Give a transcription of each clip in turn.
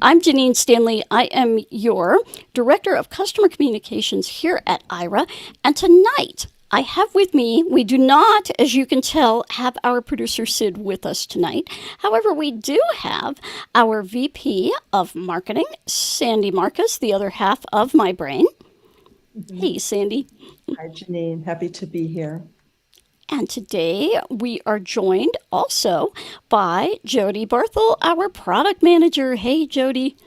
I'm Janine Stanley. I am your Director of Customer Communications here at Aira. And tonight, I have with me, we do not, as you can tell, have our producer Sid with us tonight. However, we do have our VP of Marketing, Sandy Marcus, the other half of my brain. Mhm. Hey, Sandy. Hi, Janine. Happy to be here. And today we are joined also by Jody Barthel, our product manager. Hey, Jody.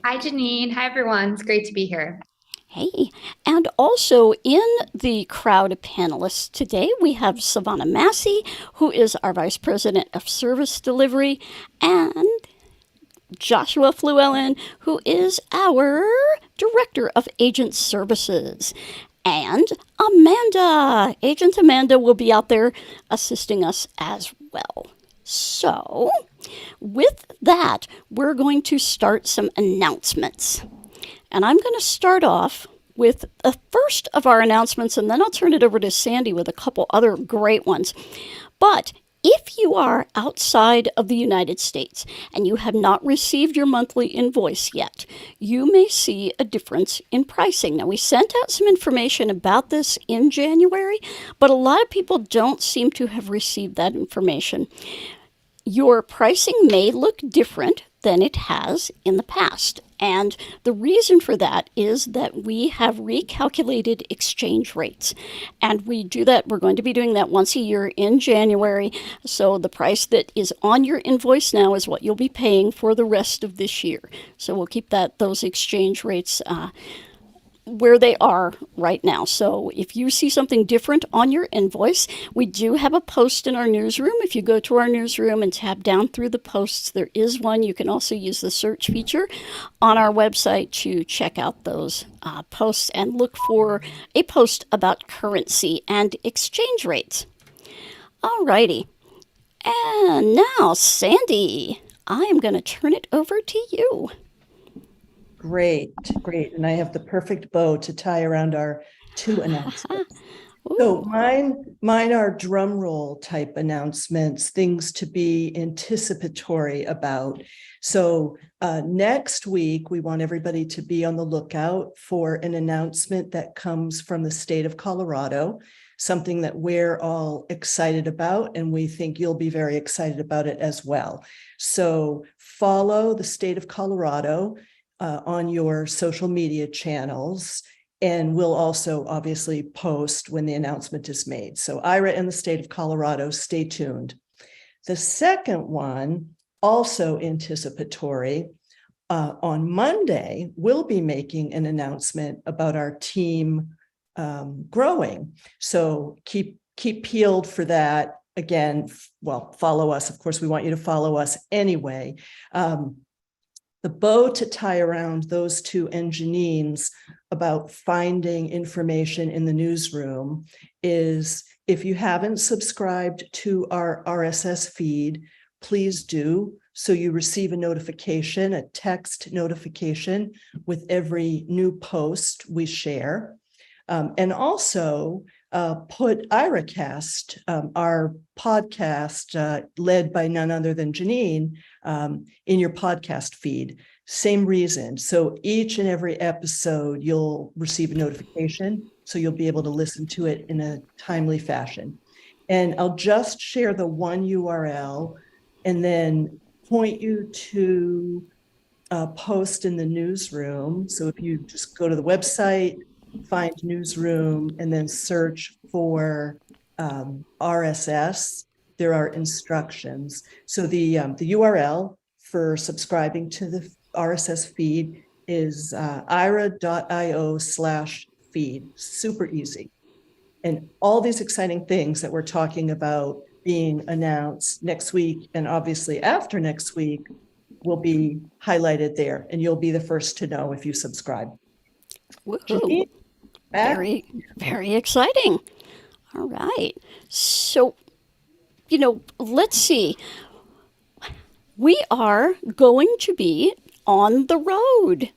Hi, Janine. Hi, everyone. It's great to be here. Hey, and also in the crowd of panelists today, we have Savannah Massey, who is our Vice President of Service Delivery, and Joshua Fluellen, who is our Director of Agent Services. And Amanda, Agent Amanda, will be out there assisting us as well. So, with that, we're going to start some announcements. And I'm going to start off with the first of our announcements, and then I'll turn it over to Sandy with a couple other great ones. But if you are outside of the United States and you have not received your monthly invoice yet, you may see a difference in pricing. Now, we sent out some information about this in January, but a lot of people don't seem to have received that information. Your pricing may look different than it has in the past. And the reason for that is that we have recalculated exchange rates. And we do that, we're going to be doing that once a year in January. So the price that is on your invoice now is what you'll be paying for the rest of this year. So we'll keep those exchange rates where they are right now. So if you see something different on your invoice, we do have a post in our newsroom. If you go to our newsroom and tab down through the posts, there is one. You can also use the search feature on our website to check out those posts and look for a post about currency and exchange rates. Alrighty. And now, Sandy, I am going to turn it over to you. Great, great. And I have the perfect bow to tie around our two announcements. So Ooh. mine are drum roll type announcements, things to be anticipatory about. So next week, we want everybody to be on the lookout for an announcement that comes from the state of Colorado, something that we're all excited about, and we think you'll be very excited about it as well. So follow the state of Colorado on your social media channels. And we'll also obviously post when the announcement is made. So Aira and the state of Colorado, stay tuned. The second one, also anticipatory, on Monday, we'll be making an announcement about our team growing. So keep peeled for that. Again, well, follow us. Of course, we want you to follow us anyway. The bow to tie around those two engineers about finding information in the newsroom is, if you haven't subscribed to our RSS feed, please do, so you receive a notification, a text notification with every new post we share. And also put IraCast, our podcast led by none other than Janine, in your podcast feed. Same reason. So each and every episode, you'll receive a notification, so you'll be able to listen to it in a timely fashion. And I'll just share the one URL and then point you to a post in the newsroom. So if you just go to the website, find newsroom, and then search for RSS, there are instructions. So the URL for subscribing to the RSS feed is aira.io/feed. Super easy. And all these exciting things that we're talking about being announced next week, and obviously after next week, will be highlighted there, and you'll be the first to know if you subscribe. Woohoo. Very, very exciting. All right. So, let's see. We are going to be on the road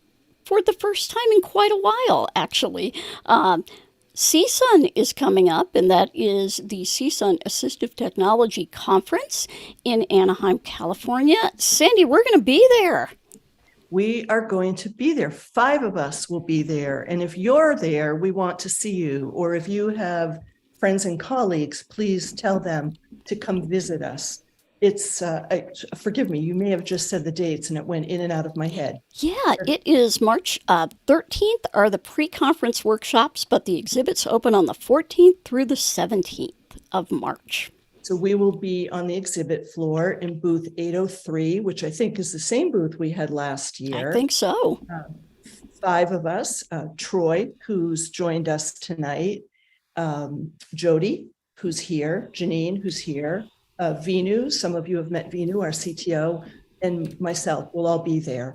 for the first time in quite a while, actually. CSUN is coming up, and that is the CSUN Assistive Technology Conference in Anaheim, California. Sandy, we're going to be there. We are going to be there. 5 of us will be there. And if you're there, we want to see you. Or if you have friends and colleagues, please tell them to come visit us. It's, forgive me, you may have just said the dates and it went in and out of my head. Yeah, it is March 13th are the pre-conference workshops, but the exhibits open on the 14th through the 17th of March. So we will be on the exhibit floor in booth 803, which I think is the same booth we had last year. I think so. 5 of us, Troy, who's joined us tonight, Jody, who's here, Janine, who's here, Vinu, some of you have met Vinu, our CTO, and myself will all be there.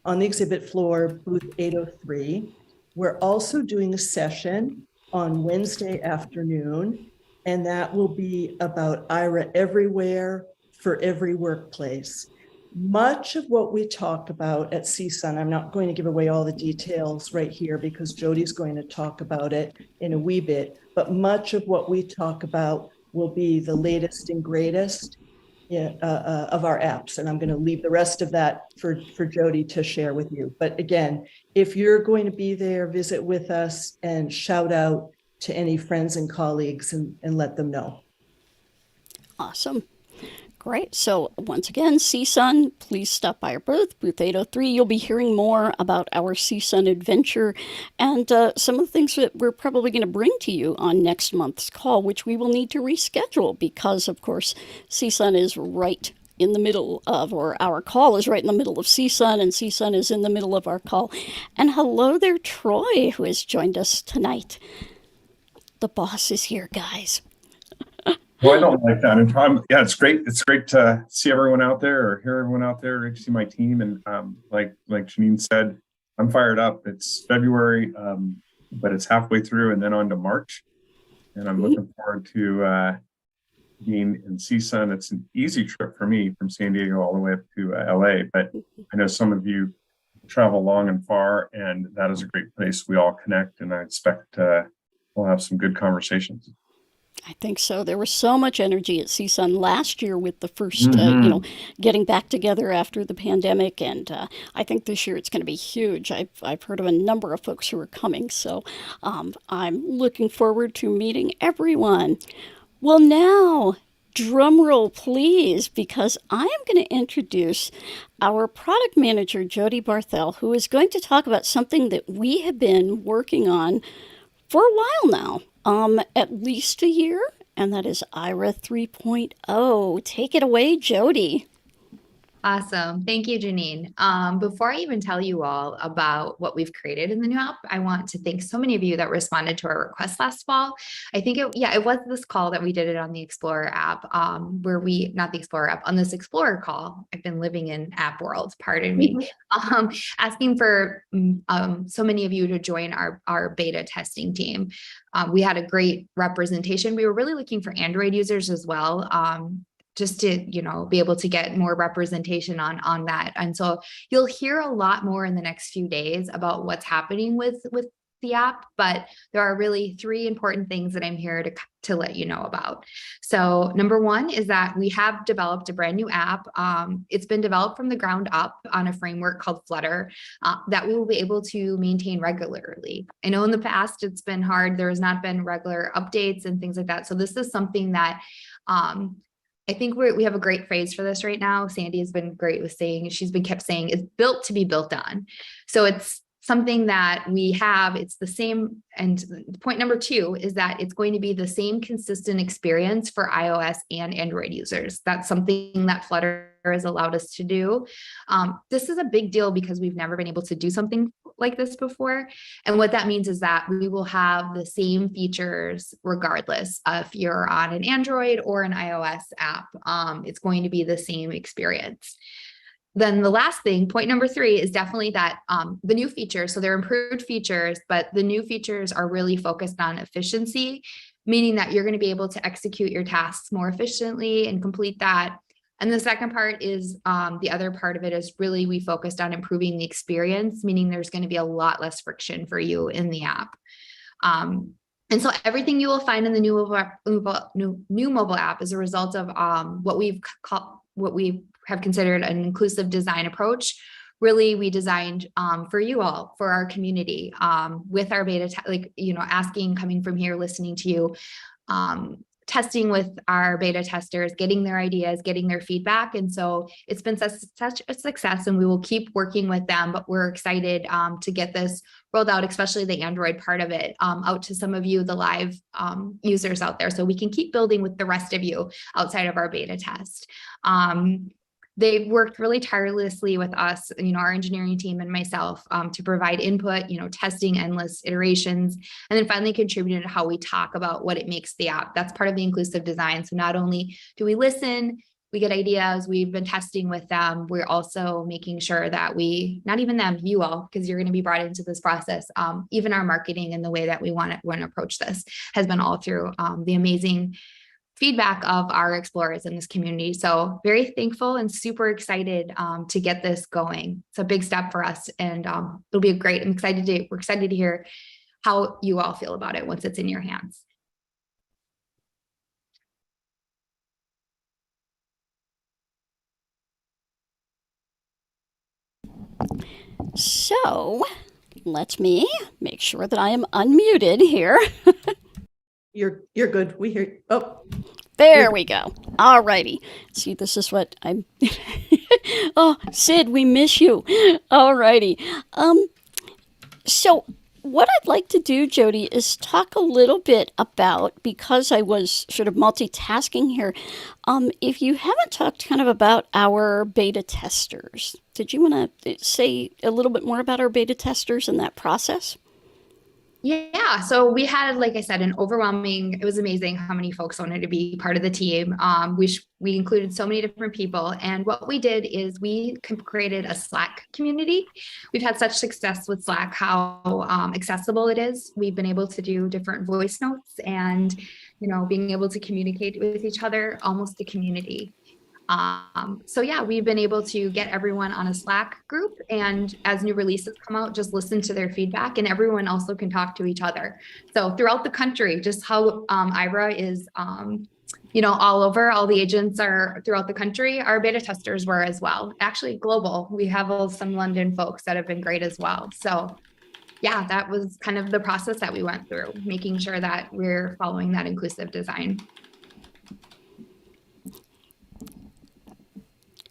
On the exhibit floor, booth 803. We're also doing a session on Wednesday afternoon, and that will be about Aira Everywhere for every workplace. Much of what we talk about at CSUN, I'm not going to give away all the details right here because Jody's going to talk about it in a wee bit, but much of what we talk about will be the latest and greatest of our apps. And I'm going to leave the rest of that for Jody to share with you. But again, if you're going to be there, visit with us and shout out to any friends and colleagues and let them know. Awesome. Great. So once again, CSUN, please stop by our booth 803. You'll be hearing more about our CSUN adventure and some of the things that we're probably going to bring to you on next month's call, which we will need to reschedule because, of course, CSUN is right in the middle of, or our call is right in the middle of CSUN, and CSUN is in the middle of our call. And hello there, Troy, who has joined us tonight. The boss is here, guys. Well, I don't like that. And yeah, it's great. It's great to see everyone out there or hear everyone out there. Great to see my team. And like Janine said, I'm fired up. It's February, but it's halfway through and then on to March. And I'm looking forward to being in CSUN. It's an easy trip for me from San Diego all the way up to LA. But I know some of you travel long and far, and that is a great place. We all connect, and I expect we'll have some good conversations. I think so. There was so much energy at CSUN last year with the first, getting back together after the pandemic, and I think this year it's going to be huge. I've heard of a number of folks who are coming, so I'm looking forward to meeting everyone. Well, now, drum roll, please, because I am going to introduce our product manager, Jody Barthel, who is going to talk about something that we have been working on for a while now. At least a year, and that is Aira 3.0. Take it away, Jody. Awesome. Thank you, Janine. Before I even tell you all about what we've created in the new app, I want to thank so many of you that responded to our request last fall. I think it was this call that we did it on the Explorer app, not the Explorer app, on this Explorer call. I've been living in app world, pardon me, asking for so many of you to join our beta testing team. We had a great representation. We were really looking for Android users as well. Just to, be able to get more representation on that. And so you'll hear a lot more in the next few days about what's happening with the app, but there are really 3 important things that I'm here to let you know about. So number 1 is that we have developed a brand new app. It's been developed from the ground up on a framework called Flutter that we will be able to maintain regularly. I know in the past it's been hard. There has not been regular updates and things like that. So this is something that I think we have a great phrase for this right now. Sandy has been great with saying, kept saying, it's built to be built on. So it's something that we have, it's the same. And point number 2 is that it's going to be the same consistent experience for iOS and Android users. That's something that Flutter has allowed us to do. This is a big deal because we've never been able to do something like this before. And what that means is that we will have the same features regardless if you're on an Android or an iOS app. It's going to be the same experience. Then the last thing, point number 3, is definitely that the new features, so they're improved features, but the new features are really focused on efficiency, meaning that you're going to be able to execute your tasks more efficiently and complete that. And the second part is the other part of it is really we focused on improving the experience, meaning there's going to be a lot less friction for you in the app. And so everything you will find in the new mobile app is a result of what we have considered an inclusive design approach, really we designed for you all, for our community, with our beta, asking, coming from here, listening to you, testing with our beta testers, getting their ideas, getting their feedback. And so it's been such a success, and we will keep working with them, but we're excited to get this rolled out, especially the Android part of it, out to some of you, the live users out there, so we can keep building with the rest of you outside of our beta test. They've worked really tirelessly with us, our engineering team and myself, to provide input, testing endless iterations, and then finally contributed to how we talk about what it makes the app. That's part of the inclusive design. So not only do we listen, we get ideas, we've been testing with them, we're also making sure that not even them, you all, because you're going to be brought into this process, even our marketing and the way that we want to approach this has been all through the amazing feedback of our explorers in this community. So very thankful and super excited to get this going. It's a big step for us, and it'll be great. We're excited to hear how you all feel about it once it's in your hands. So let me make sure that I am unmuted here. You're good. We hear. Oh, There we go. All righty. See, this is what I'm. Oh, Sid, we miss you. All righty. So what I'd like to do, Jody, is talk a little bit about, because I was sort of multitasking here, if you haven't talked kind of about our beta testers, did you want to say a little bit more about our beta testers and that process? Yeah, so we had, like I said, it was amazing how many folks wanted to be part of the team. We included so many different people. And what we did is we created a Slack community. We've had such success with Slack, how accessible it is. We've been able to do different voice notes and, being able to communicate with each other, almost a community. So yeah, we've been able to get everyone on a Slack group, and as new releases come out, just listen to their feedback, and everyone also can talk to each other. So throughout the country, just how Aira is, all over, all the agents are throughout the country. Our beta testers were as well, actually global. We have some London folks that have been great as well. So yeah, that was kind of the process that we went through, making sure that we're following that inclusive design.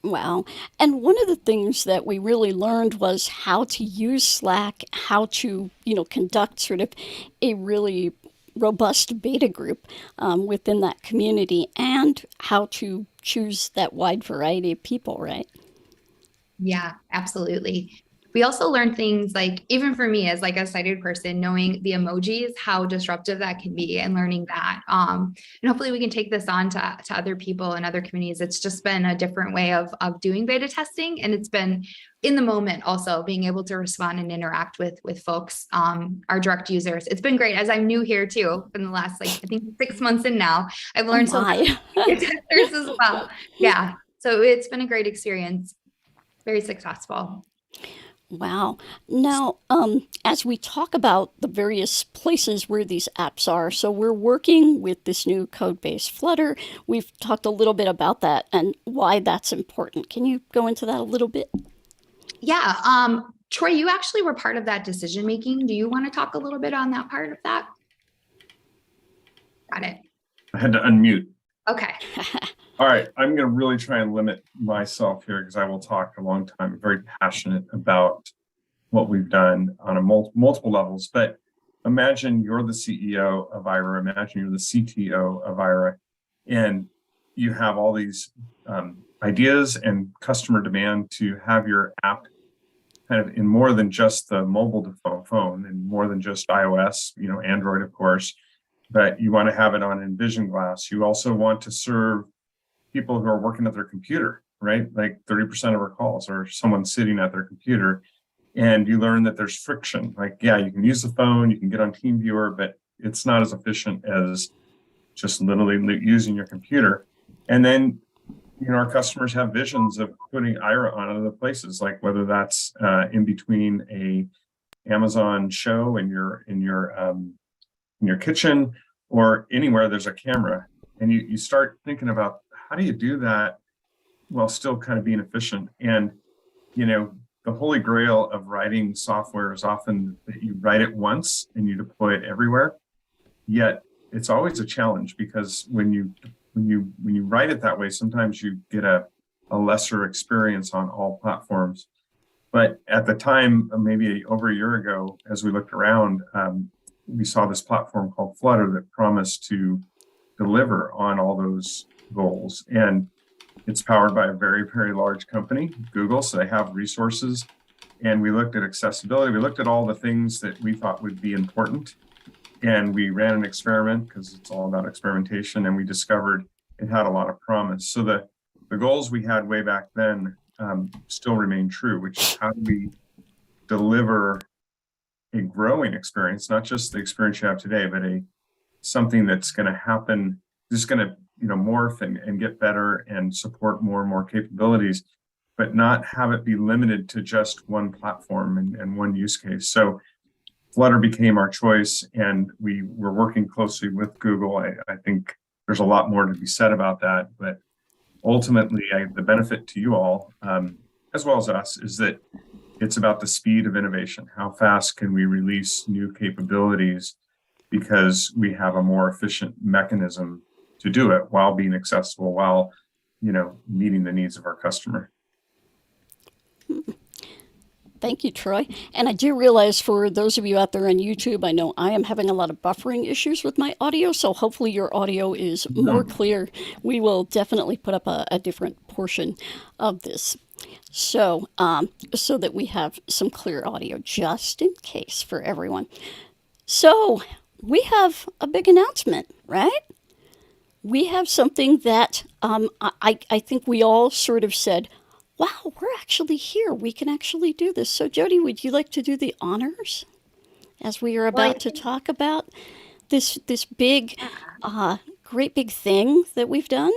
Wow. And one of the things that we really learned was how to use Slack, how to, conduct sort of a really robust beta group within that community, and how to choose that wide variety of people, right? Yeah, absolutely. We also learned things like, even for me as like a sighted person, knowing the emojis, how disruptive that can be, and learning that. And hopefully we can take this on to other people and other communities. It's just been a different way of doing beta testing. And it's been in the moment also being able to respond and interact with folks, our direct users. It's been great, as I'm new here too, in the last, I think 6 months in now. I've learned so much testers as well. Yeah. So it's been a great experience. Very successful. Wow. Now, as we talk about the various places where these apps are, so we're working with this new code base Flutter. We've talked a little bit about that and why that's important. Can you go into that a little bit? Yeah. Troy, you actually were part of that decision making. Do you want to talk a little bit on that part of that? Got it. I had to unmute. Okay. All right, I'm going to really try and limit myself here because I will talk a long time. I'm very passionate about what we've done on a multiple levels. But imagine you're the CEO of Aira. Imagine you're the CTO of Aira, and you have all these ideas and customer demand to have your app kind of in more than just the mobile phone and more than just iOS, Android, of course, but you want to have it on Envision Glass. You also want to serve people who are working at their computer, right? Like 30% of our calls are someone sitting at their computer, and you learn that there's friction. Like, yeah, you can use the phone, you can get on TeamViewer, but it's not as efficient as just literally using your computer. And then, our customers have visions of putting Aira on other places, like whether that's in between a Amazon show in your kitchen or anywhere there's a camera. And you start thinking about, how do you do that while still kind of being efficient? And, the holy grail of writing software is often that you write it once and you deploy it everywhere. Yet it's always a challenge because when you write it that way, sometimes you get a lesser experience on all platforms. But at the time, maybe over a year ago, as we looked around, we saw this platform called Flutter that promised to deliver on all those goals. And it's powered by a very, very large company, Google, so they have resources. And we looked at accessibility. We looked at all the things that we thought would be important. And we ran an experiment because it's all about experimentation. And we discovered it had a lot of promise. So the goals we had way back then still remain true, which is how do we deliver a growing experience, not just the experience you have today, but something that's going to happen, just going to morph and get better and support more and more capabilities, but not have it be limited to just one platform and one use case. So Flutter became our choice, and we were working closely with Google. I think there's a lot more to be said about that, but ultimately, the benefit to you all, as well as us, is that it's about the speed of innovation. How fast can we release new capabilities because we have a more efficient mechanism to do it while being accessible, while meeting the needs of our customer. Thank you, Troy. And I do realize for those of you out there on YouTube, I know I am having a lot of buffering issues with my audio, so hopefully your audio is more clear. We will definitely put up a different portion of this. So, so that we have some clear audio, just in case for everyone. So, we have a big announcement, right? We have something that I think we all sort of said, wow, we're actually here. We can actually do this. So, Jody, would you like to do the honors as we are about to talk about this big, great big thing that we've done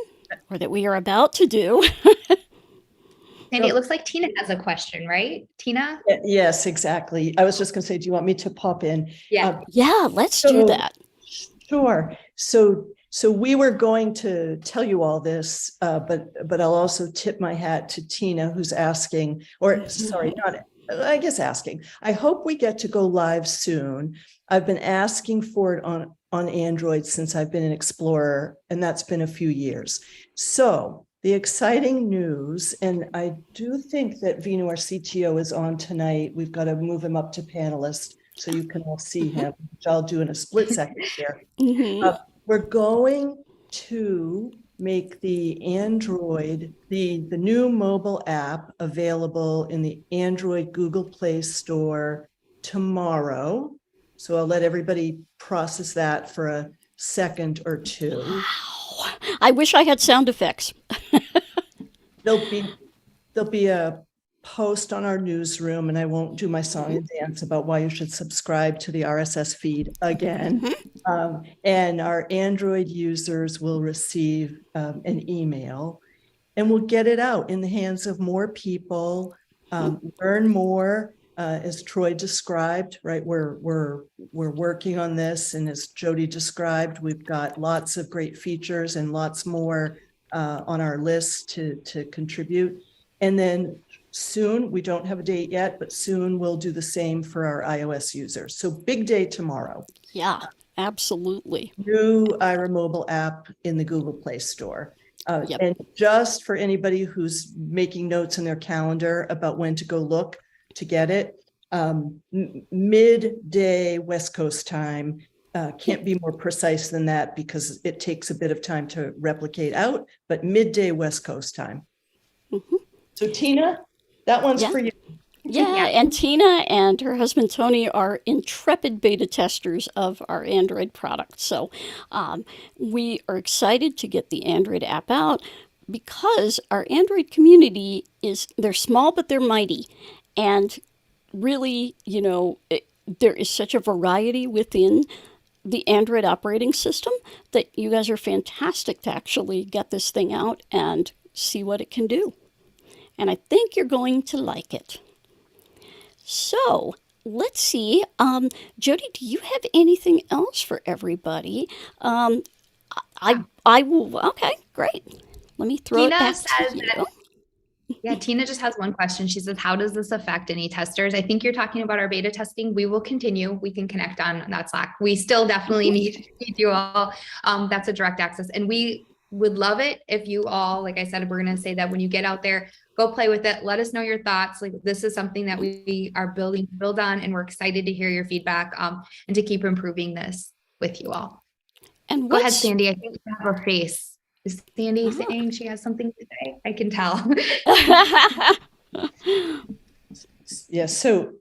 or that we are about to do? Sandy, it looks like Tina has a question, right? Tina? Yes, exactly. I was just going to say, do you want me to pop in? Yeah. Yeah, let's do that. Sure. So we were going to tell you all this, but I'll also tip my hat to Tina, who's asking, or sorry, not, I guess asking. I hope we get to go live soon. I've been asking for it on Android since I've been an Explorer, and that's been a few years. So the exciting news, and I do think that Vinu, our CTO, is on tonight. We've got to move him up to panelist so you can all see him, which I'll do in a split second here. We're going to make the Android, the new mobile app available in the Android Google Play Store tomorrow. So I'll let everybody process that for a second or two. Wow. I wish I had sound effects. There'll be a post on our newsroom, and I won't do my song and dance about why you should subscribe to the RSS feed again. And our Android users will receive an email, and we'll get it out in the hands of more people, learn more. As Troy described, right? We're working on this, and as Jody described, we've got lots of great features and lots more on our list to contribute. And then soon, we don't have a date yet, but soon we'll do the same for our iOS users. So big day tomorrow. Yeah, absolutely. New Ira mobile app in the Google Play Store. Yep. And just for anybody who's making notes in their calendar about when to go look to get it, midday West Coast time. Can't be more precise than that because it takes a bit of time to replicate out, but midday West Coast time. So Tina, that one's for you. Yeah, and Tina and her husband Tony are intrepid beta testers of our Android product. So we are excited to get the Android app out because our Android community they're small, but they're mighty. And really, there is such a variety within the Android operating system that you guys are fantastic to actually get this thing out and see what it can do. And I think you're going to like it. So let's see. Jody, do you have anything else for everybody? I will. Okay, great. Let me throw Tina it back says to you. that Yeah, Tina just has one question. She says, how does this affect any testers? I think you're talking about our beta testing. We will continue. We can connect on that Slack. We still definitely need you all. That's a direct access. And we would love it if you all, like I said, we're going to say that when you get out there, go play with it. Let us know your thoughts. Like, this is something that we are build on, and we're excited to hear your feedback and to keep improving this with you all. And Go ahead, what's Sandy. I think you have a face. Is Sandy Ah. saying she has something to say? I can tell. Yeah, so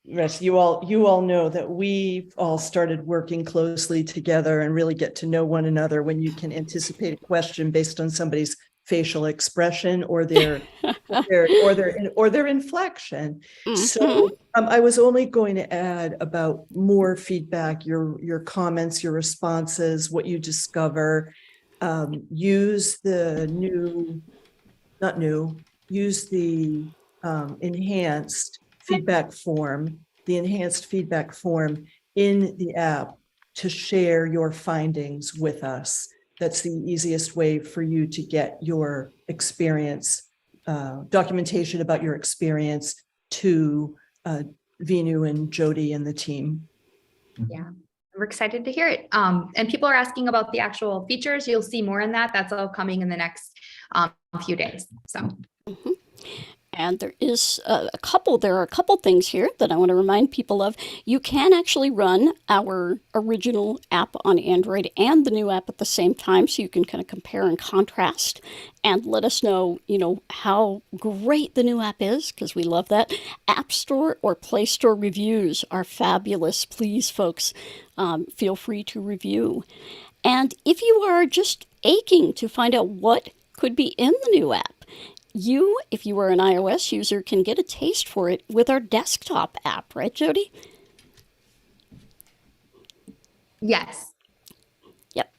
Russ, you all know that we all started working closely together and really get to know one another when you can anticipate a question based on somebody's facial expression or their inflection. Mhm. So I was only going to add about more feedback, your comments, your responses, what you discover. Use the use the enhanced feedback form, in the app to share your findings with us. That's the easiest way for you to get your experience, documentation about your experience to Vinu and Jody and the team. Yeah, we're excited to hear it. And people are asking about the actual features. You'll see more on that. That's all coming in the next few days. So. And there are a couple things here that I want to remind people of. You can actually run our original app on Android and the new app at the same time, so you can kind of compare and contrast and let us know, how great the new app is, because we love that. App Store or Play Store reviews are fabulous. Please, folks, feel free to review. And if you are just aching to find out what could be in the new app, if you are an iOS user, can get a taste for it with our desktop app, right, Jody? Yes. Yep.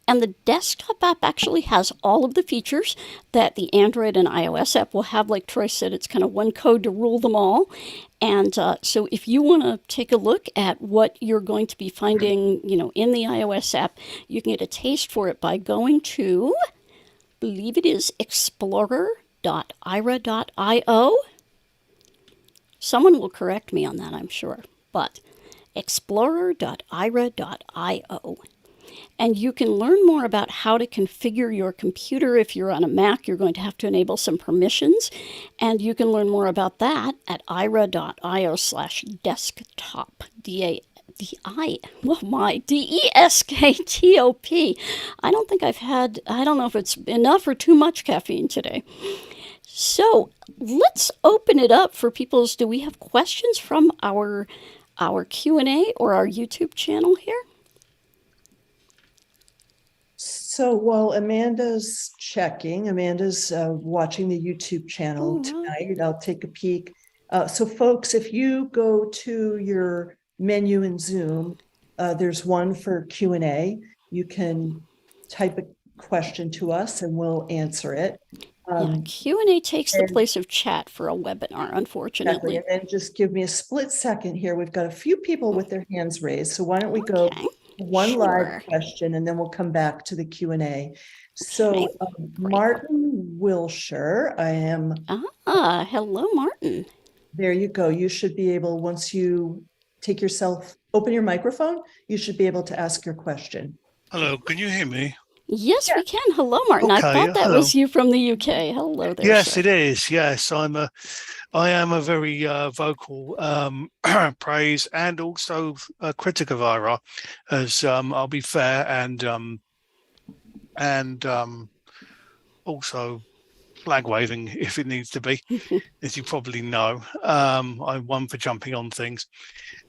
And the desktop app actually has all of the features that the Android and iOS app will have. Like Troy said, it's kind of one code to rule them all. And so if you want to take a look at what you're going to be finding, in the iOS app, you can get a taste for it by going to, I believe it is explorer.ira.io. Someone will correct me on that, I'm sure, but explorer.ira.io. And you can learn more about how to configure your computer. If you're on a Mac, you're going to have to enable some permissions. And you can learn more about that at ira.io/desktop. DESKTOP. I don't know if it's enough or too much caffeine today. So let's open it up for people's, do we have questions from our Q&A or our YouTube channel here? So while Amanda's watching the YouTube channel tonight, I'll take a peek. So folks, if you go to your menu in Zoom, there's one for Q&A. You can type a question to us and we'll answer it. Q&A takes the place of chat for a webinar, unfortunately. Exactly. And then just give me a split second here. We've got a few people with their hands raised. So why don't we go one live question and then we'll come back to the Q&A. So Martin Wilshire, hello, Martin. There you go. You should be able, once you open your microphone, you should be able to ask your question. Hello, can you hear me? Yes, we can. Hello, Martin. Okay, I thought that was you from the UK. Hello there. Yes, sir. it is. Yes, I am a very vocal praise and also a critic of IRA, as I'll be fair and also flag waving if it needs to be, as you probably know. I'm one for jumping on things,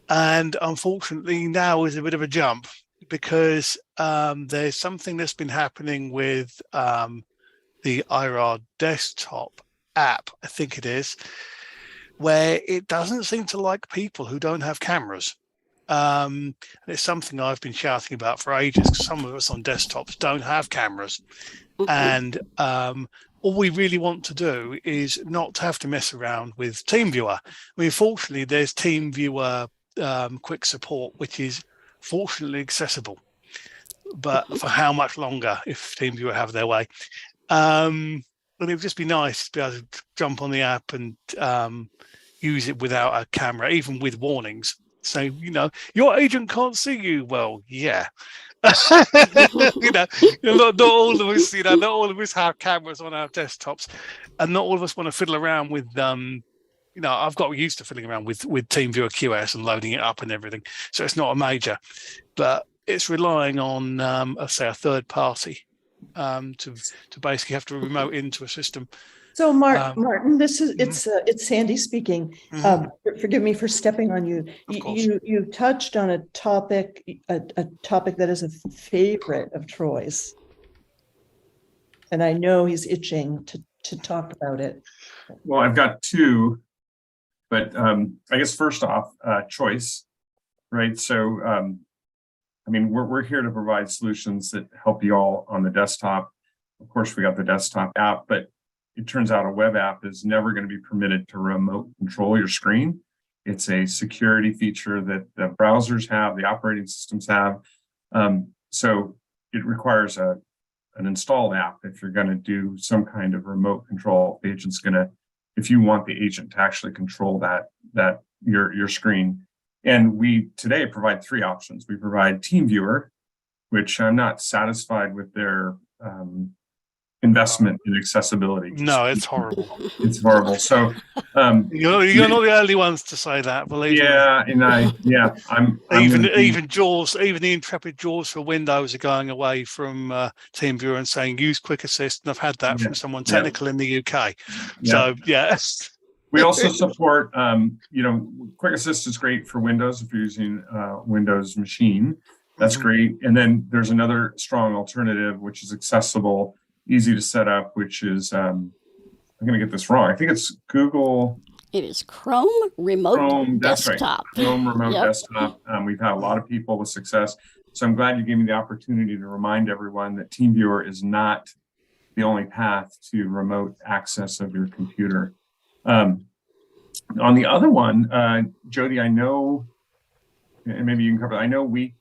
and unfortunately now is a bit of a jump, because there's something that's been happening with the IRA desktop app, I think it is, where it doesn't seem to like people who don't have cameras. It's something I've been shouting about for ages, because some of us on desktops don't have cameras. And all we really want to do is not have to mess around with TeamViewer. I mean, fortunately, there's TeamViewer quick support, which is fortunately accessible, but for how much longer if TeamViewer have their way? But it would just be nice to be able to jump on the app and use it without a camera, even with warnings. So, your agent can't see you. Well, yeah. Not all of us, not all of us have cameras on our desktops, and not all of us want to fiddle around with I've got used to fiddling around with TeamViewer QS and loading it up and everything. So it's not a major, but it's relying on say a third party to basically have to remote into a system. So Martin, this is it's Sandy speaking. Mhm. Forgive me for stepping on you. Of course. You touched on a topic that is a favorite of Troy's, and I know he's itching to talk about it. Well, I've got two, but I guess first off, choice, right? So, we're here to provide solutions that help you all on the desktop. Of course, we got the desktop app, but it turns out a web app is never going to be permitted to remote control your screen. It's a security feature that the browsers have, the operating systems have. So it requires an installed app if you're going to do some kind of remote control. The agent's going to, if you want the agent to actually control that your screen. And we today provide three options. We provide TeamViewer, which I'm not satisfied with their investment in accessibility. No, it's horrible. It's horrible. So You're not the only ones to say that, believe me. I'm Even Jaws, even the intrepid Jaws for Windows are going away from TeamViewer and saying use Quick Assist, and I've had that from someone technical in the UK. So we also support Quick Assist is great for Windows if you're using Windows machine. That's great. And then there's another strong alternative which is accessible, easy to set up, which is I'm going to get this wrong. I think it's Google. It is Chrome Remote That's Desktop. right. Chrome Remote Desktop. We've had a lot of people with success. So I'm glad you gave me the opportunity to remind everyone that TeamViewer is not the only path to remote access of your computer. On the other one, Jody, I know, and maybe you can cover. I know we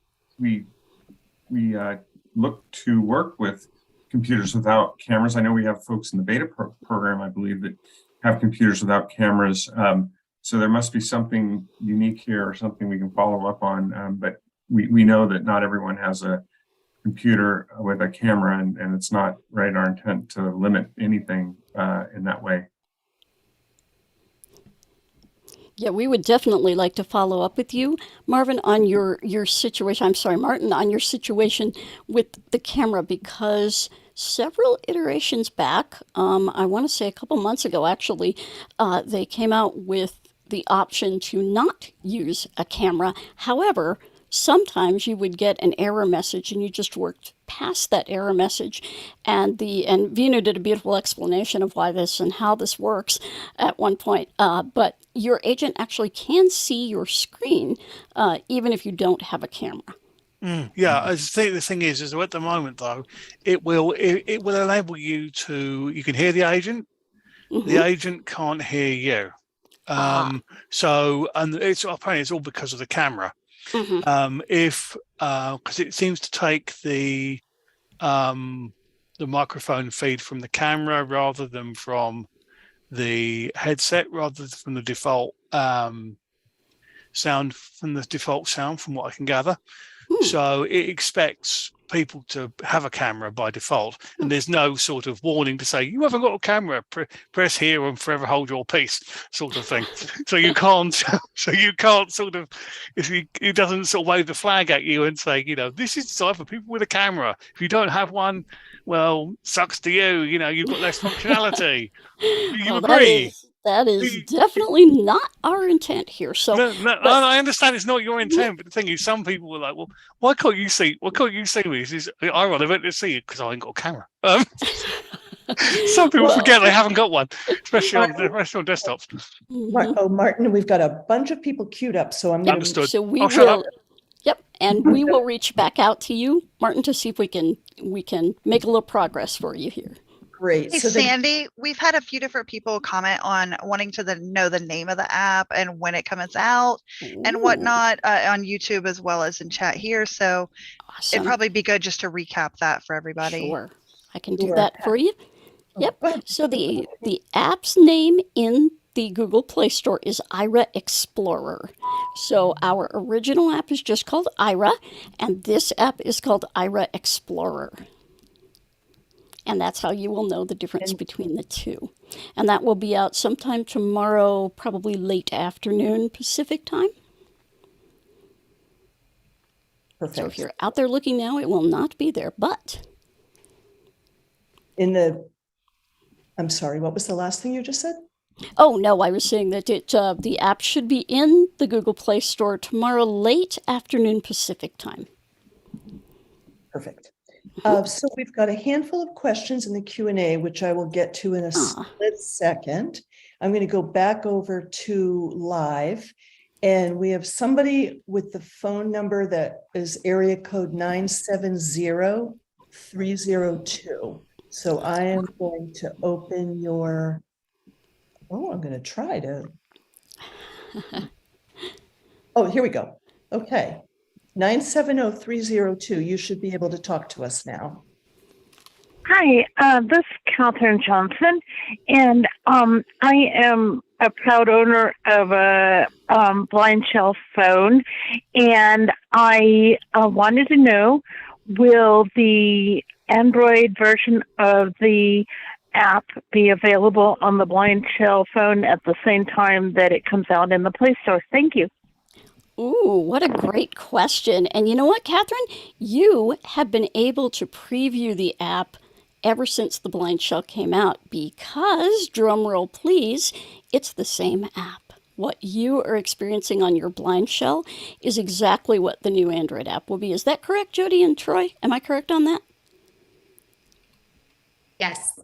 look to work with computers without cameras. I know we have folks in the beta program, I believe, that have computers without cameras. So there must be something unique here or something we can follow up on. But we know that not everyone has a computer with a camera, and it's not our intent to limit anything in that way. Yeah, we would definitely like to follow up with you, Marvin, on your situation. I'm sorry, Martin, on your situation with the camera, because several iterations back, I want to say a couple months ago, actually, they came out with the option to not use a camera. However, sometimes you would get an error message and you just worked past that error message. And Vino did a beautiful explanation of why this and how this works at one point. But your agent actually can see your screen even if you don't have a camera. I think the thing is that at the moment though, it will enable you can hear the agent. Mm-hmm. The agent can't hear you. So, and apparently it's all because of the camera. Mm-hmm. Because it seems to take the microphone feed from the camera rather than from the headset, rather than from the default sound, from what I can gather. So it expects people to have a camera by default, and there's no sort of warning to say you haven't got a camera, press here and forever hold your peace, sort of thing. So you can't sort of, it doesn't sort of wave the flag at you and say, this is designed for people with a camera. If you don't have one, well, sucks to you. You've got less functionality. You agree? That is definitely not our intent here. So I understand it's not your intent, but the thing is, some people were like, "Well, why can't you see me?" This is ironic to see it because I ain't got a camera. Some people forget they haven't got one, especially on desktops. Martin, we've got a bunch of people queued up, so I'm going to. Understood. So we Shut up. will. Yep, and we will reach back out to you, Martin, to see if we can make a little progress for you here. Great. Hey, Sandy, we've had a few different people comment on wanting to know the name of the app and when it comes out and whatnot on YouTube as well as in chat here. So Awesome. it'd probably be good just to recap that for everybody. Sure, I can do that for you. Yep. Go ahead. So the app's name in the Google Play Store is Ira Explorer. So our original app is just called Ira, and this app is called Ira Explorer. And that's how you will know the difference between the two. And that will be out sometime tomorrow, probably late afternoon Pacific time. So if Perfect. you're out there looking now, it will not be there. But I'm sorry, what was the last thing you just said? oh no, I was saying that the app should be in the Google Play Store tomorrow late afternoon Pacific time. Perfect. So we've got a handful of questions in the Q&A, which I will get to in a split second. I'm going to go back over to live, and we have somebody with the phone number that is area code 970-302. So I am going to open your, I'm going to try to. Oh, here we go. Okay. 970-302. You should be able to talk to us now. Hi, this is Catherine Johnson, and I am a proud owner of a blind shell phone, and I wanted to know, will the Android version of the app be available on the blind shell phone at the same time that it comes out in the Play Store? Thank you. Ooh, what a great question. And you know what, Catherine? You have been able to preview the app ever since the Blind Shell came out because, drumroll please, it's the same app. What you are experiencing on your Blind Shell is exactly what the new Android app will be. Is that correct, Jody and Troy? Am I correct on that? Yes.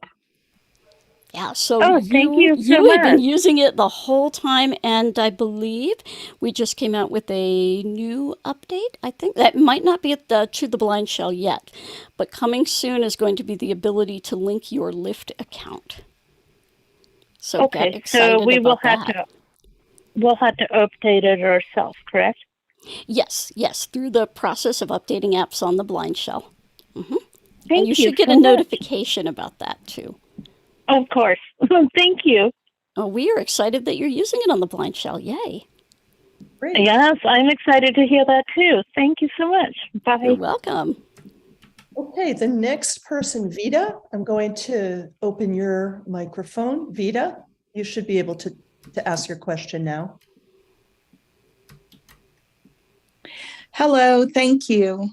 Yeah, so thank you so have been much. using it the whole time, and I believe we just came out with a new update. I think that might not be at to the Blind Shell yet, but coming soon is going to be the ability to link your Lyft account. So get Okay, excited so we will about have that. we'll have to update it ourselves, correct? Yes, through the process of updating apps on the Blind Shell. And Thank you should get so a much. notification about that too. Of course. Thank you. Oh, we are excited that you're using it on the Blind Shell. Yay. Great. Yes, I'm excited to hear that too. Thank you so much. Bye. You're welcome. Okay, the next person, Vida, I'm going to open your microphone. Vida, you should be able to ask your question now. Hello, thank you.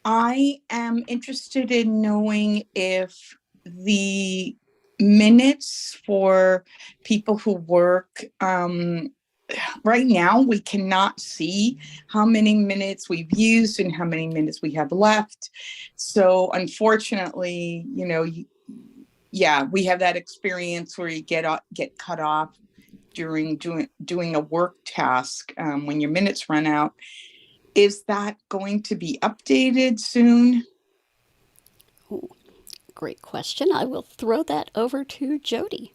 I am interested in knowing if the minutes for people who work, right now we cannot see how many minutes we've used and how many minutes we have left. So unfortunately, yeah, we have that experience where you get cut off during doing a work task when your minutes run out. Is that going to be updated soon? Ooh, great question. I will throw that over to Jody.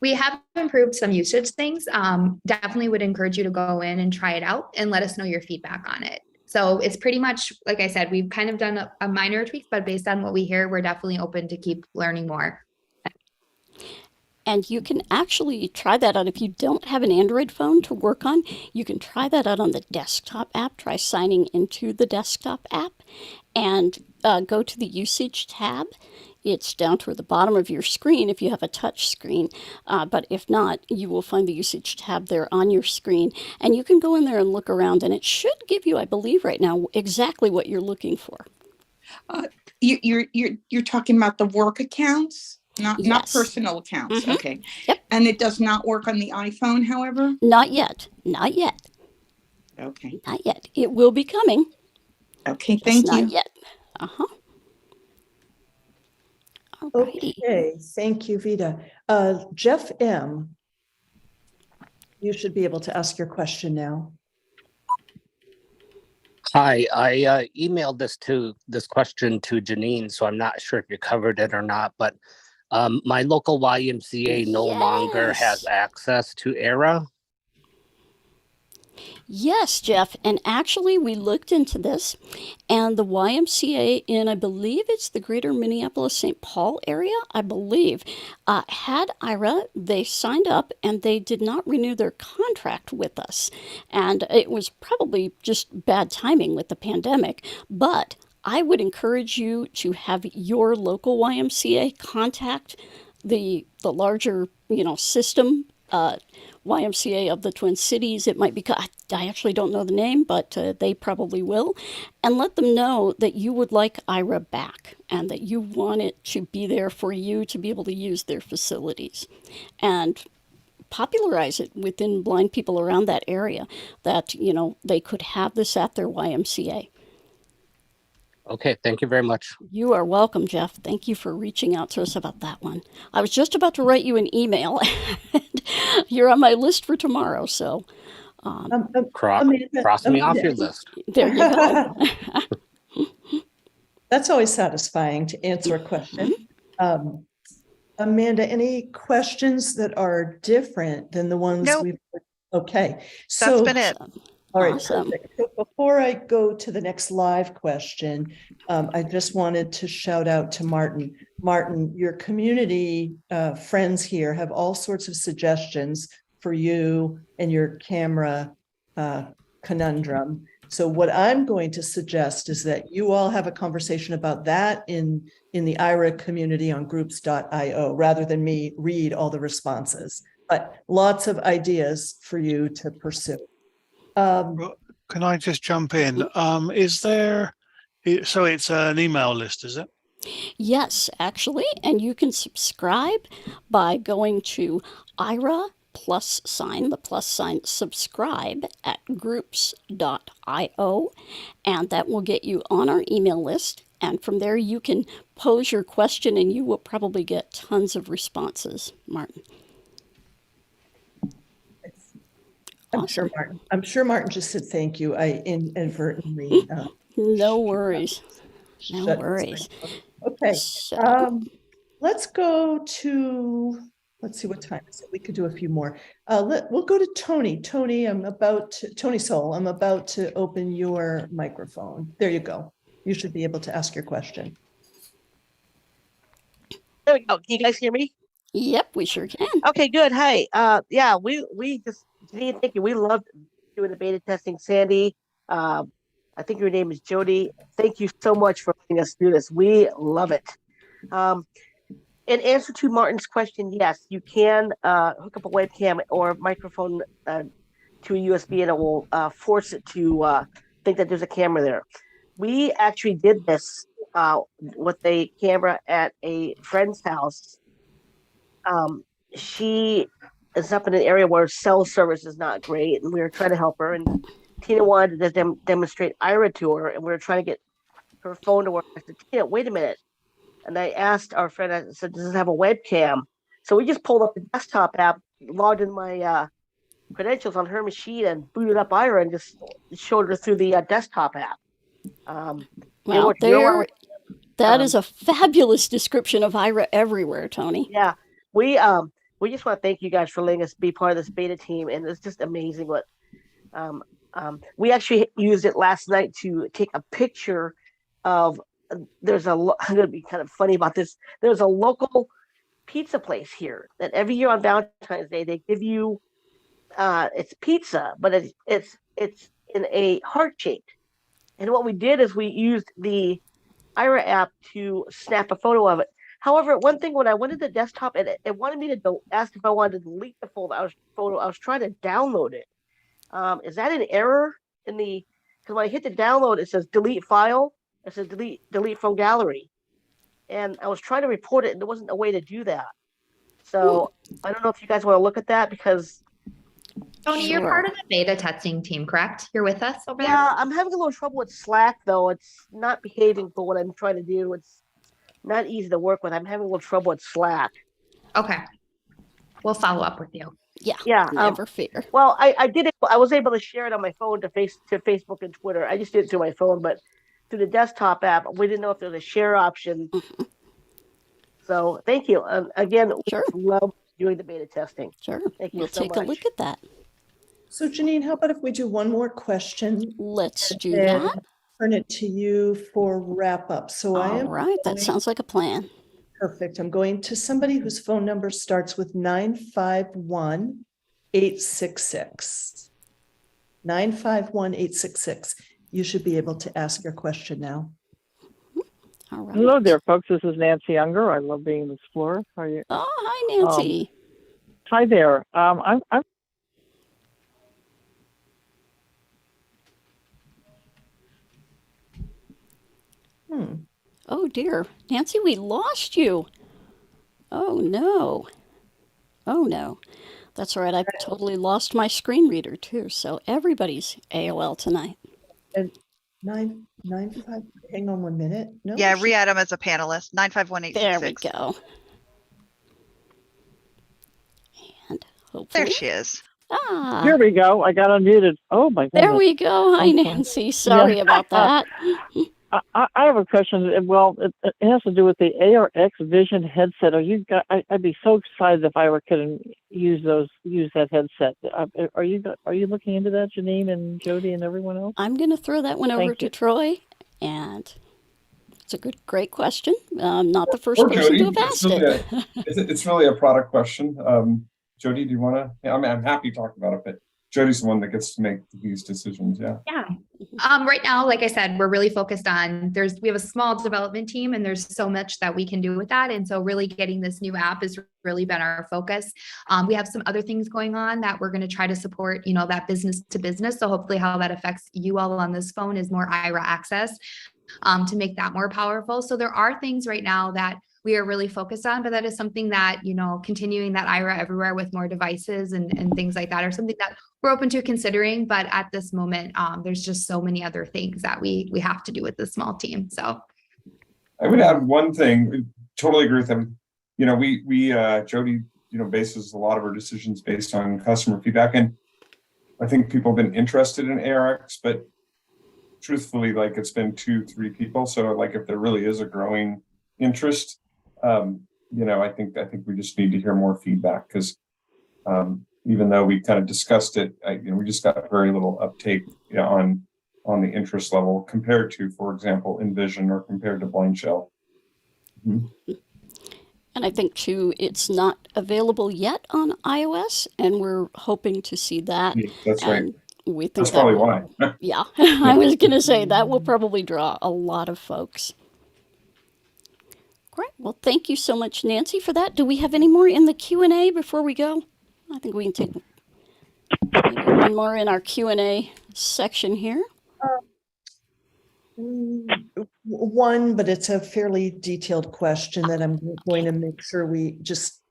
We have improved some usage things. Definitely would encourage you to go in and try it out and let us know your feedback on it. So it's pretty much, like I said, we've kind of done a minor tweak, but based on what we hear, we're definitely open to keep learning more. And you can actually try that out if you don't have an Android phone to work on. You can try that out on the desktop app. Try signing into the desktop app and go to the usage tab. It's down toward the bottom of your screen if you have a touch screen. But if not, you will find the usage tab there on your screen. And you can go in there and look around, and it should give you, I believe right now, exactly what you're looking for. You're talking about the work accounts? Not Yes. personal accounts. Mhm. Okay. Yep. And it does not work on the iPhone, however? Not yet. Not yet. Okay. Not yet. It will be coming. Okay, Just thank not you. yet. Alrighty. Okay, thank you, Vida. Jeff M., you should be able to ask your question now. Hi, I emailed this question to Janine, so I'm not sure if you covered it or not, but my local YMCA no longer has Yes. access to ERA. Yes, Jeff. And actually, we looked into this, and the YMCA in, I believe it's the greater Minneapolis St. Paul area, I believe, had IRA. They signed up and they did not renew their contract with us. And it was probably just bad timing with the pandemic. But I would encourage you to have your local YMCA contact the larger system YMCA of the Twin Cities. It might be, I actually don't know the name, but they probably will. And let them know that you would like IRA back and that you want it to be there for you to be able to use their facilities. And popularize it within blind people around that area that, they could have this at their YMCA. Okay, thank you very much. You are welcome, Jeff. Thank you for reaching out to us about that one. I was just about to write you an email. You're on my list for tomorrow, so Cross me off your list. there you go. That's always satisfying to answer a question. Amanda, any questions that are different than the ones Nope. we've? Okay, That's so been it. all right, Awesome. perfect. So before I go to the next live question, I just wanted to shout out to Martin. Martin, your community friends here have all sorts of suggestions for you and your camera conundrum. So what I'm going to suggest is that you all have a conversation about that in the IRA community on groups.io, rather than me read all the responses, but lots of ideas for you to pursue. Can I just jump in? Is there, so it's an email list, is it? Yes, actually, and you can subscribe by going to IRA +, the +, subscribe at groups.io, and that will get you on our email list. And from there, you can pose your question and you will probably get tons of responses, Martin. I'm sure Martin just said thank you. I inadvertently. No worries. No shut- worries. Okay, So, let's go to, let's see what time is it. We could do a few more. We'll go to Tony. Tony Soul, I'm about to open your microphone. There you go. You should be able to ask your question. There we go. Can you guys hear me? yep, we sure can. Okay, good. Hi. Yeah, we just, Janine, thank you. We loved doing the beta testing. Sandy, I think your name is Jody. Thank you so much for letting us do this. We love it. In answer to Martin's question, yes, you can hook up a webcam or microphone to a USB, and it will force it to think that there's a camera there. We actually did this with a camera at a friend's house. She is up in an area where cell service is not great, and we were trying to help her. And Tina wanted to demonstrate IRA to her, and we were trying to get her phone to work. I said, Tina, wait a minute. And I asked our friend, I said, does it have a webcam? So we just pulled up the desktop app, logged in my credentials on her machine, and booted up IRA and just showed her through the desktop app. Well, that is a fabulous description of IRA everywhere, Tony. Yeah, we just want to thank you guys for letting us be part of this beta team, and it's just amazing what we actually used it last night to take a picture of. I'm going to be kind of funny about this. There's a local pizza place here that every year on Valentine's Day they give you it's pizza, but it's in a heart shape. And what we did is we used the IRA app to snap a photo of it. However, one thing, when I went to the desktop, and it wanted me to ask if I wanted to delete the photo. I was trying to download it. Is that an error in the? Because when I hit the download, it says delete file. It says delete from gallery, and I was trying to report it, and there wasn't a way to do that. So I don't know if you guys want to look at that, because Tony, you're Sure. part of the beta testing team, correct? You're with us over there? yeah, I'm having a little trouble with Slack though. It's not behaving for what I'm trying to do. It's not easy to work with. I'm having a little trouble with Slack. Okay. We'll follow up with you. Yeah. Never fear. Well, I did it. I was able to share it on my phone to Facebook and Twitter. I just did it through my phone, but through the desktop app, we didn't know if there was a share option. So thank you. Again, Sure. we love doing the beta testing. Sure. Thank you We'll so take a much. look at that. So Janine, how about if we do one more question? Let's do and that. Turn it to you for wrap up. So I All am right, that going- sounds like a plan. perfect. I'm going to somebody whose phone number starts with 951-866. 951-866. You should be able to ask your question now. All right. Hello there, folks. This is Nancy Unger. I love being an explorer. How are you? Oh, hi, Nancy. Hi there. I'm Oh, dear. Nancy, we lost you. Oh, no. Oh, no. That's all right. I've totally lost my screen reader, too. So everybody's AOL tonight. And 995, hang on 1 minute. No, Yeah, she- re-add them as a panelist, 951-866. There we go. And hopefully. There she is. Ah, here. We go. I got unmuted. Oh my goodness. there we go. Hi, Okay. Nancy. Sorry Yeah. about that. I have a question. Well, it has to do with the ARX Vision headset. I'd be so excited if I could use that headset. Are you looking into that, Janine and Jody and everyone else? I'm going to throw that one over Thank to you. Troy. And it's a great question. I'm not the first Or person Jody, to have it's asked really it. it's really a product question. Jody, do you want to? I mean, I'm happy to talk about it, but Jody's the one that gets to make these decisions. Yeah. Yeah. Right now, like I said, we're really focused on we have a small development team and there's so much that we can do with that. And so really getting this new app has really been our focus. We have some other things going on that we're going to try to support, that business to business. So hopefully how that affects you all on this phone is more IRA access to make that more powerful. So there are things right now that we are really focused on, but that is something that, continuing that IRA everywhere with more devices and things like that are something that we're open to considering. But at this moment, there's just so many other things that we have to do with this small team. So I would add one thing. Totally agree with them. We Jody, bases a lot of our decisions based on customer feedback, and I think people have been interested in ARX, but truthfully, it's been 2-3 people. So if there really is a growing interest, I think we just need to hear more feedback because even though we kind of discussed it, we just got very little uptake on the interest level compared to, for example, Envision or compared to Blind Shell. Mm-hmm. And I think, too, it's not available yet on iOS, and we're hoping to see that. Yeah, that's right. And we think That's probably will, why. Yeah, I was going to say that will probably draw a lot of folks. Great. Well, thank you so much, Nancy, for that. Do we have any more in the Q&A before we go? I think we can take maybe one more in our Q&A section here. One, but it's a fairly detailed question that I'm going to make sure we just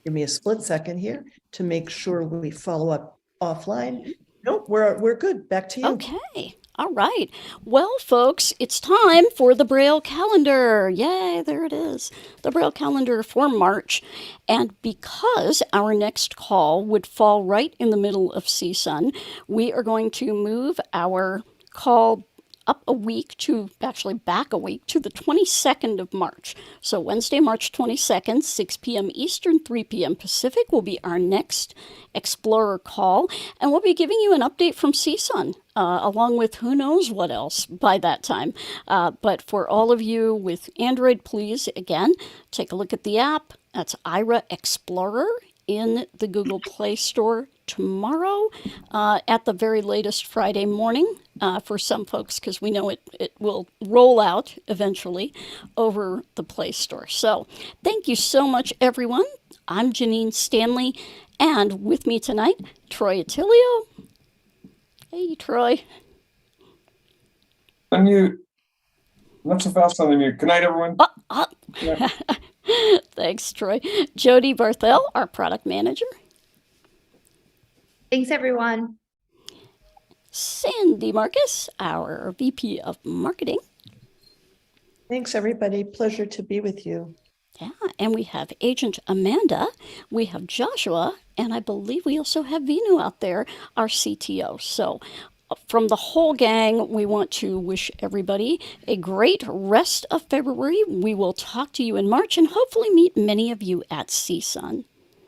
give me a split second here to make sure we follow up offline. Nope, we're good. Back to you. Okay. All right. Well, folks, it's time for the Braille calendar. Yay, there it is. The Braille calendar for March. And because our next call would fall right in the middle of CSUN, we are going to move our call back a week to the 22nd of March. So Wednesday, March 22nd, 6 p.m. Eastern, 3 p.m. Pacific will be our next Explorer call. And we'll be giving you an update from CSUN, along with who knows what else by that time. But for all of you with Android, please, again, take a look at the app. That's IRA Explorer in the Google Play Store tomorrow, at the very latest Friday morning, for some folks, because we know it will roll out eventually over the Play Store. So thank you so much, everyone. I'm Janine Stanley, and with me tonight, Troy Attilio. Hey, Troy. Unmute. Not so fast on the mute. Good night, everyone. Yeah. Thanks, Troy. Jody Barthel, our product manager. thanks, everyone. Sandy Marcus, our VP of Marketing. Thanks, everybody. Pleasure to be with you. Yeah, and we have Agent Amanda, we have Joshua, and I believe we also have Vinu out there, our CTO. So from the whole gang, we want to wish everybody a great rest of February. We will talk to you in March and hopefully meet many of you at CSUN.